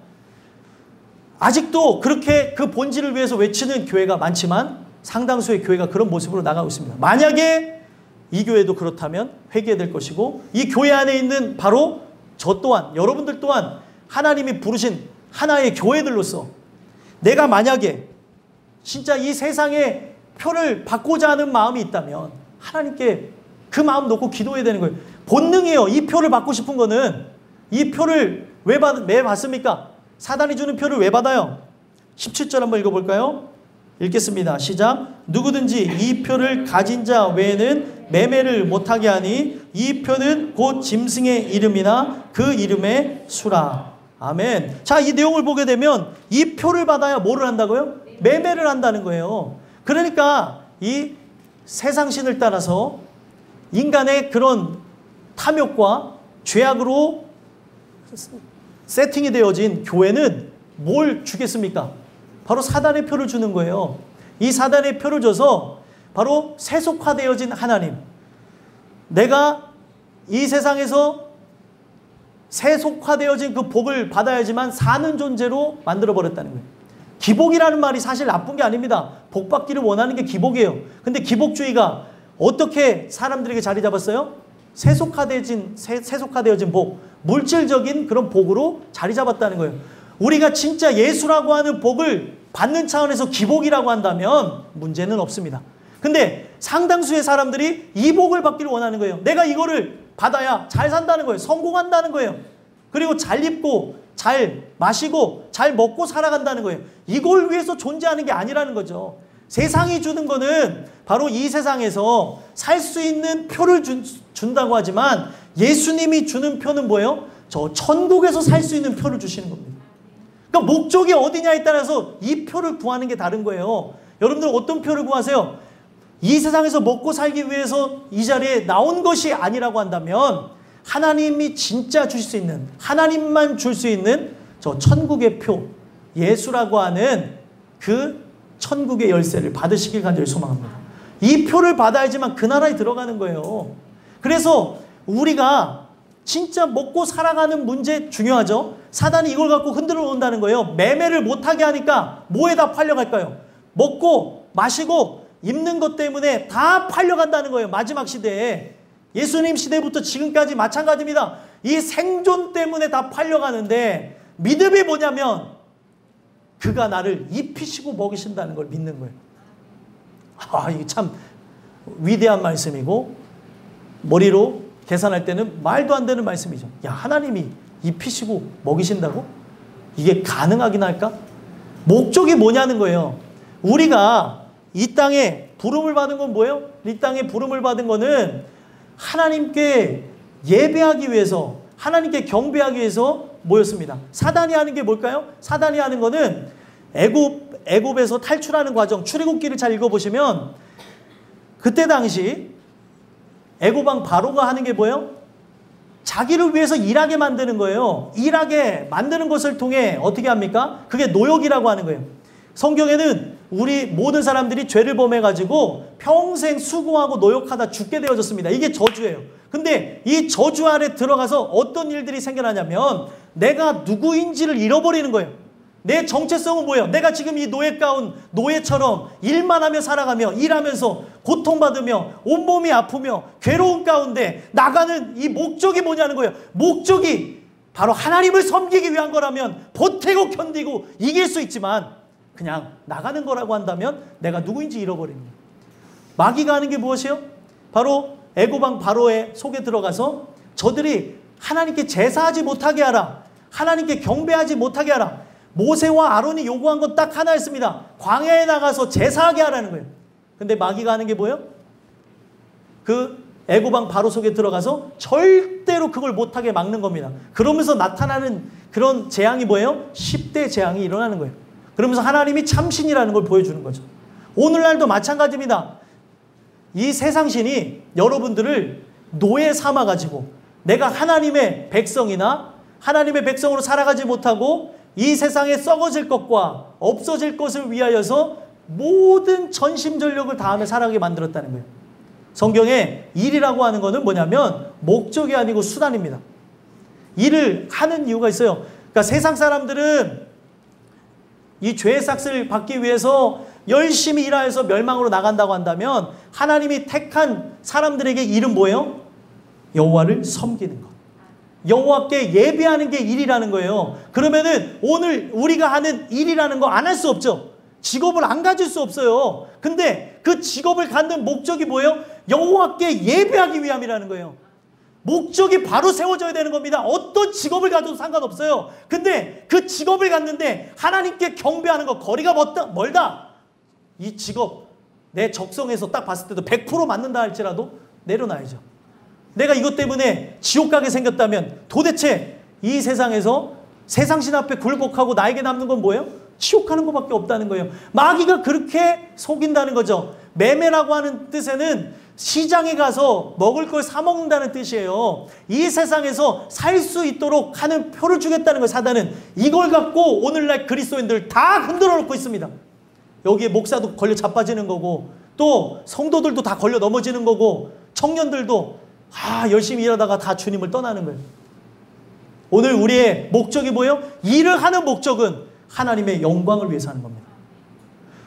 아직도 그렇게 그 본질을 위해서 외치는 교회가 많지만 상당수의 교회가 그런 모습으로 나가고 있습니다. 만약에 이 교회도 그렇다면 회개해야 될 것이고 이 교회 안에 있는 바로 저 또한 여러분들 또한 하나님이 부르신 하나의 교회들로서 내가 만약에 진짜 이 세상에 표를 받고자 하는 마음이 있다면 하나님께 그 마음 놓고 기도해야 되는 거예요. 본능이에요. 이 표를 받고 싶은 거는 이 표를 왜 받습니까? 사단이 주는 표를 왜 받아요? 17절 한번 읽어볼까요? 읽겠습니다. 시작. 누구든지 이 표를 가진 자 외에는 매매를 못하게 하니 이 표는 곧 짐승의 이름이나 그 이름의 수라. 아멘. 자, 이 내용을 보게 되면 이 표를 받아야 뭐를 한다고요? 매매를 한다는 거예요. 그러니까 이 세상신을 따라서 인간의 그런 탐욕과 죄악으로 세팅이 되어진 교회는 뭘 주겠습니까? 바로 사단의 표를 주는 거예요. 이 사단의 표를 줘서 바로 세속화되어진 하나님, 내가 이 세상에서 세속화되어진 그 복을 받아야지만 사는 존재로 만들어버렸다는 거예요. 기복이라는 말이 사실 나쁜 게 아닙니다. 복 받기를 원하는 게 기복이에요. 근데 기복주의가 어떻게 사람들에게 자리 잡았어요? 세속화되어진 복, 물질적인 그런 복으로 자리 잡았다는 거예요. 우리가 진짜 예수라고 하는 복을 받는 차원에서 기복이라고 한다면 문제는 없습니다. 근데 상당수의 사람들이 이 복을 받기를 원하는 거예요. 내가 이거를 받아야 잘 산다는 거예요. 성공한다는 거예요. 그리고 잘 입고 잘 마시고 잘 먹고 살아간다는 거예요. 이걸 위해서 존재하는 게 아니라는 거죠. 세상이 주는 거는 바로 이 세상에서 살 수 있는 표를 준다고 하지만 예수님이 주는 표는 뭐예요? 저 천국에서 살 수 있는 표를 주시는 겁니다. 그러니까 목적이 어디냐에 따라서 이 표를 구하는 게 다른 거예요. 여러분들 어떤 표를 구하세요? 이 세상에서 먹고 살기 위해서 이 자리에 나온 것이 아니라고 한다면 하나님이 진짜 주실 수 있는, 하나님만 줄 수 있는 저 천국의 표, 예수라고 하는 그 천국의 열쇠를 받으시길 간절히 소망합니다. 이 표를 받아야지만 그 나라에 들어가는 거예요. 그래서 우리가 진짜 먹고 살아가는 문제 중요하죠. 사단이 이걸 갖고 흔들어 놓는다는 거예요. 매매를 못하게 하니까 뭐에다 팔려갈까요? 먹고 마시고 입는 것 때문에 다 팔려간다는 거예요. 마지막 시대에. 예수님 시대부터 지금까지 마찬가지입니다. 이 생존 때문에 다 팔려가는데 믿음이 뭐냐면 그가 나를 입히시고 먹이신다는 걸 믿는 거예요. 이게 참 위대한 말씀이고 머리로 계산할 때는 말도 안 되는 말씀이죠. 야, 하나님이 입히시고 먹이신다고? 이게 가능하긴 할까? 목적이 뭐냐는 거예요. 우리가 이 땅에 부름을 받은 건 뭐예요? 이 땅에 부름을 받은 거는 하나님께 예배하기 위해서, 하나님께 경배하기 위해서 모였습니다. 사단이 하는 게 뭘까요? 사단이 하는 거는 애굽에서 탈출하는 과정, 출애굽기를 잘 읽어보시면 그때 당시 애굽왕 바로가 하는 게 뭐예요? 자기를 위해서 일하게 만드는 거예요. 일하게 만드는 것을 통해 어떻게 합니까? 그게 노역이라고 하는 거예요. 성경에는 우리 모든 사람들이 죄를 범해가지고 평생 수고하고 노역하다 죽게 되어졌습니다. 이게 저주예요. 근데 이 저주 아래 들어가서 어떤 일들이 생겨나냐면 내가 누구인지를 잃어버리는 거예요. 내 정체성은 뭐예요? 내가 지금 이 노예 가운 노예처럼 일만 하며 살아가며 일하면서 고통받으며 온몸이 아프며 괴로운 가운데 나가는 이 목적이 뭐냐는 거예요. 목적이 바로 하나님을 섬기기 위한 거라면 버티고 견디고 이길 수 있지만 그냥 나가는 거라고 한다면 내가 누구인지 잃어버리는 거예요. 마귀가 하는 게 무엇이에요? 바로 애굽왕 바로의 속에 들어가서 저들이 하나님께 제사하지 못하게 하라. 하나님께 경배하지 못하게 하라. 모세와 아론이 요구한 건 딱 하나였습니다. 광야에 나가서 제사하게 하라는 거예요. 근데 마귀가 하는 게 뭐예요? 그 애굽왕 바로 속에 들어가서 절대로 그걸 못하게 막는 겁니다. 그러면서 나타나는 그런 재앙이 뭐예요? 10대 재앙이 일어나는 거예요. 그러면서 하나님이 참신이라는 걸 보여주는 거죠. 오늘날도 마찬가지입니다. 이 세상신이 여러분들을 노예 삼아가지고 내가 하나님의 백성이나 하나님의 백성으로 살아가지 못하고 이 세상에 썩어질 것과 없어질 것을 위하여서 모든 전심전력을 다하며 살아가게 만들었다는 거예요. 성경에 일이라고 하는 것은 뭐냐면 목적이 아니고 수단입니다. 일을 하는 이유가 있어요. 그러니까 세상 사람들은 이 죄의 삭스를 받기 위해서 열심히 일하여서 멸망으로 나간다고 한다면 하나님이 택한 사람들에게 일은 뭐예요? 여호와를 섬기는 것. 여호와께 예배하는 게 일이라는 거예요. 그러면은 오늘 우리가 하는 일이라는 거 안 할 수 없죠. 직업을 안 가질 수 없어요. 근데 그 직업을 갖는 목적이 뭐예요? 여호와께 예배하기 위함이라는 거예요. 목적이 바로 세워져야 되는 겁니다. 어떤 직업을 가져도 상관없어요. 근데 그 직업을 갖는데 하나님께 경배하는 거 거리가 멀다. 이 직업 내 적성에서 딱 봤을 때도 100% 맞는다 할지라도 내려놔야죠. 내가 이것 때문에 지옥 가게 생겼다면 도대체 이 세상에서 세상신 앞에 굴복하고 나에게 남는 건 뭐예요? 지옥 가는 것밖에 없다는 거예요. 마귀가 그렇게 속인다는 거죠. 매매라고 하는 뜻에는 시장에 가서 먹을 걸 사 먹는다는 뜻이에요. 이 세상에서 살 수 있도록 하는 표를 주겠다는 거예요. 사단은 이걸 갖고 오늘날 그리스도인들 다 흔들어 놓고 있습니다. 여기에 목사도 걸려 자빠지는 거고 또 성도들도 다 걸려 넘어지는 거고 청년들도 열심히 일하다가 다 주님을 떠나는 거예요. 오늘 우리의 목적이 뭐예요? 일을 하는 목적은 하나님의 영광을 위해서 하는 겁니다.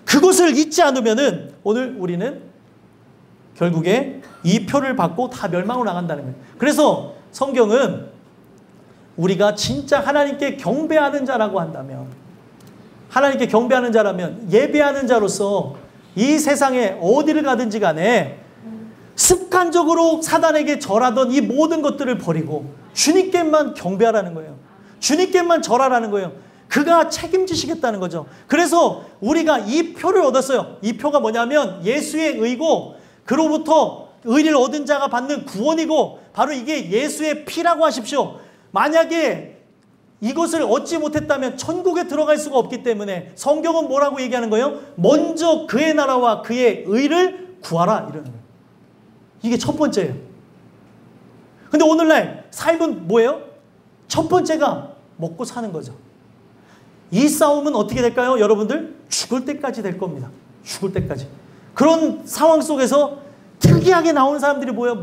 그것을 잊지 않으면은 오늘 우리는 결국에 이 표를 받고 다 멸망으로 나간다는 거예요. 그래서 성경은 우리가 진짜 하나님께 경배하는 자라고 한다면, 하나님께 경배하는 자라면 예배하는 자로서 이 세상에 어디를 가든지 간에 습관적으로 사단에게 절하던 이 모든 것들을 버리고 주님께만 경배하라는 거예요. 주님께만 절하라는 거예요. 그가 책임지시겠다는 거죠. 그래서 우리가 이 표를 얻었어요. 이 표가 뭐냐면 예수의 의고 그로부터 의를 얻은 자가 받는 구원이고 바로 이게 예수의 피라고 하십시오. 만약에 이것을 얻지 못했다면 천국에 들어갈 수가 없기 때문에 성경은 뭐라고 얘기하는 거예요? 먼저 그의 나라와 그의 의를 구하라 이러는 거예요. 이게 첫 번째예요. 근데 오늘날 삶은 뭐예요? 첫 번째가 먹고 사는 거죠. 이 싸움은 어떻게 될까요? 여러분들 죽을 때까지 될 겁니다. 죽을 때까지. 그런 상황 속에서 특이하게 나오는 사람들이 뭐예요?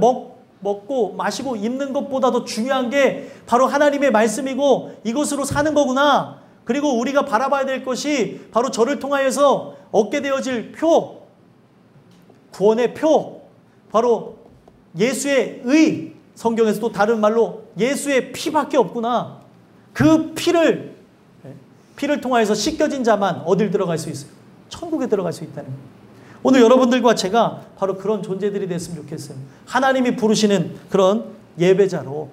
먹고 마시고 입는 것보다도 중요한 게 바로 하나님의 말씀이고 이것으로 사는 거구나. 그리고 우리가 바라봐야 될 것이 바로 저를 통하여서 얻게 되어질 표, 구원의 표, 바로 예수의 의, 성경에서 또 다른 말로 예수의 피밖에 없구나. 그 피를 통하여서 씻겨진 자만 어딜 들어갈 수 있어요? 천국에 들어갈 수 있다는 거예요. 오늘 여러분들과 제가 바로 그런 존재들이 됐으면 좋겠어요. 하나님이 부르시는 그런 예배자로.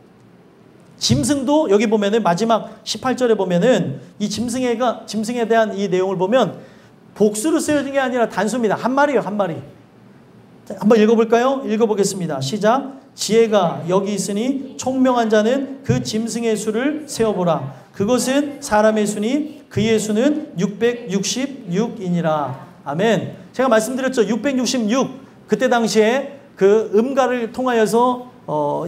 짐승도 여기 보면은 마지막 18절에 보면은 이 짐승에 대한 이 내용을 보면 복수로 쓰여진 게 아니라 단수입니다. 한 마리예요, 한 마리. 한번 읽어볼까요? 읽어보겠습니다. 시작. 지혜가 여기 있으니 총명한 자는 그 짐승의 수를 세어보라. 그것은 사람의 수니 그의 수는 666이니라. 아멘. 제가 말씀드렸죠. 666. 그때 당시에 그 음가를 통하여서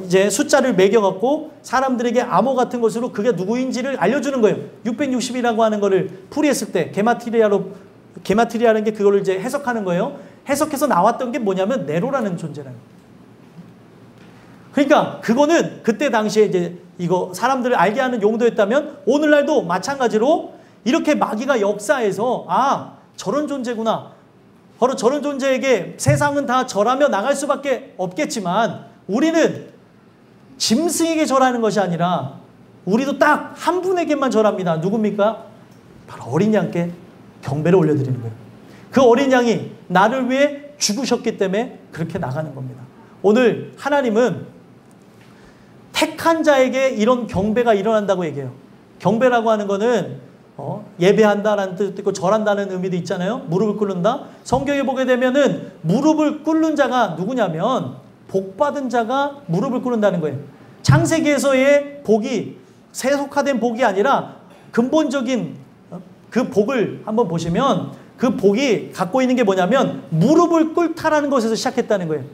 이제 숫자를 매겨갖고 사람들에게 암호 같은 것으로 그게 누구인지를 알려주는 거예요. 660이라고 하는 거를 풀이했을 때 게마트리아라는 게 그거를 이제 해석하는 거예요. 해석해서 나왔던 게 뭐냐면 네로라는 존재라는 거예요. 그러니까 그거는 그때 당시에 이제 이거 사람들을 알게 하는 용도였다면 오늘날도 마찬가지로 이렇게 마귀가 역사에서 저런 존재구나. 바로 저런 존재에게 세상은 다 절하며 나갈 수밖에 없겠지만 우리는 짐승에게 절하는 것이 아니라 우리도 딱 한 분에게만 절합니다. 누굽니까? 바로 어린 양께 경배를 올려드리는 거예요. 그 어린 양이 나를 위해 죽으셨기 때문에 그렇게 나가는 겁니다. 오늘 하나님은 택한 자에게 이런 경배가 일어난다고 얘기해요. 경배라고 하는 거는 예배한다라는 뜻도 있고 절한다는 의미도 있잖아요. 무릎을 꿇는다. 성경에 보게 되면은 무릎을 꿇는 자가 누구냐면 복받은 자가 무릎을 꿇는다는 거예요. 창세기에서의 복이 세속화된 복이 아니라 근본적인 그 복을 한번 보시면 그 복이 갖고 있는 게 뭐냐면 무릎을 꿇다라는 것에서 시작했다는 거예요.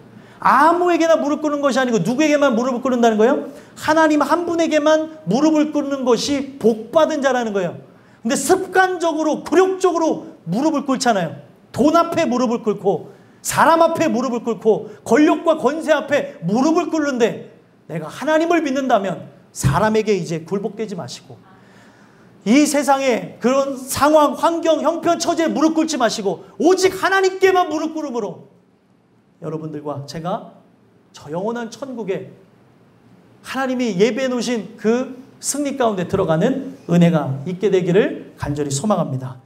아무에게나 무릎 꿇는 것이 아니고 누구에게만 무릎을 꿇는다는 거예요? 하나님 한 분에게만 무릎을 꿇는 것이 복받은 자라는 거예요. 근데 습관적으로 굴욕적으로 무릎을 꿇잖아요. 돈 앞에 무릎을 꿇고 사람 앞에 무릎을 꿇고 권력과 권세 앞에 무릎을 꿇는데 내가 하나님을 믿는다면 사람에게 이제 굴복되지 마시고 이 세상에 그런 상황, 환경, 형편, 처지에 무릎 꿇지 마시고 오직 하나님께만 무릎 꿇음으로 여러분들과 제가 저 영원한 천국에 하나님이 예배해 놓으신 그 승리 가운데 들어가는 은혜가 있게 되기를 간절히 소망합니다.